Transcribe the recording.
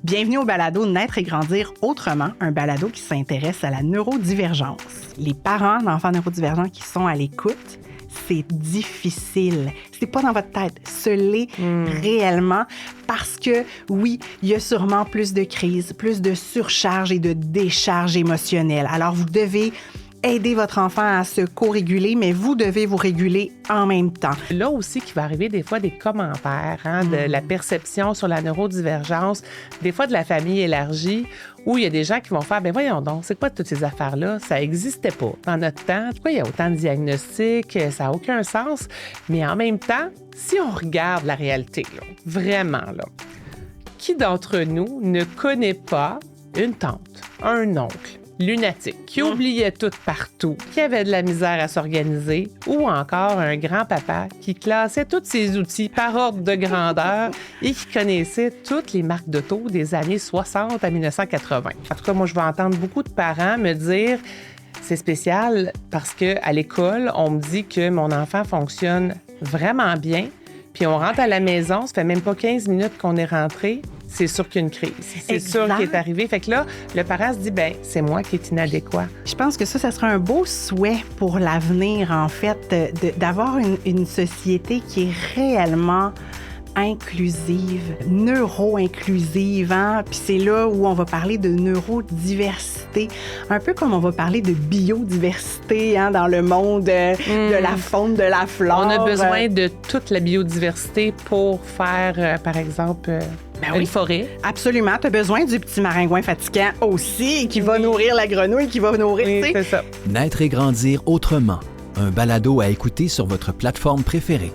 Bienvenue au balado Naître et grandir autrement, un balado qui s'intéresse à la neurodivergence. Les parents d'enfants neurodivergents qui sont à l'écoute, c'est difficile. C'est pas dans votre tête, ce l'est réellement parce que oui, il y a sûrement plus de crises, plus de surcharge et de décharge émotionnelle. Alors vous devez aider votre enfant à se co-réguler, mais vous devez vous réguler en même temps. Là aussi qu'il va arriver des fois des commentaires de la perception sur la neurodivergence, des fois de la famille élargie, où il y a des gens qui vont faire « ben voyons donc, c'est quoi toutes ces affaires-là? Ça n'existait pas dans notre temps. Pourquoi il y a autant de diagnostics? Ça n'a aucun sens. » Mais en même temps, si on regarde la réalité, là, vraiment, là, qui d'entre nous ne connaît pas une tante, un oncle, lunatique, qui oubliait tout partout, qui avait de la misère à s'organiser, ou encore un grand-papa qui classait tous ses outils par ordre de grandeur et qui connaissait toutes les marques d'auto des années 60 à 1980. En tout cas, moi, je vais entendre beaucoup de parents me dire « c'est spécial parce qu'à l'école, on me dit que mon enfant fonctionne vraiment bien, puis on rentre à la maison, ça fait même pas 15 minutes qu'on est rentré, c'est sûr qu'il y a une crise. C'est exact. sûr qu'il est arrivé. Fait que là, le parent se dit, ben c'est moi qui est inadéquat. Je pense que ça serait un beau souhait pour l'avenir, en fait, d'avoir une société qui est réellement inclusive, neuro-inclusive, hein? Puis c'est là où on va parler de neurodiversité, un peu comme on va parler de biodiversité, hein, dans le monde de la faune, de la flore. On a besoin de toute la biodiversité pour faire, par exemple, une forêt. Absolument. Tu as besoin du petit maringouin fatigant aussi, qui va nourrir la grenouille, qui va nourrir... Oui, c'est ça. Naître et grandir autrement, un balado à écouter sur votre plateforme préférée.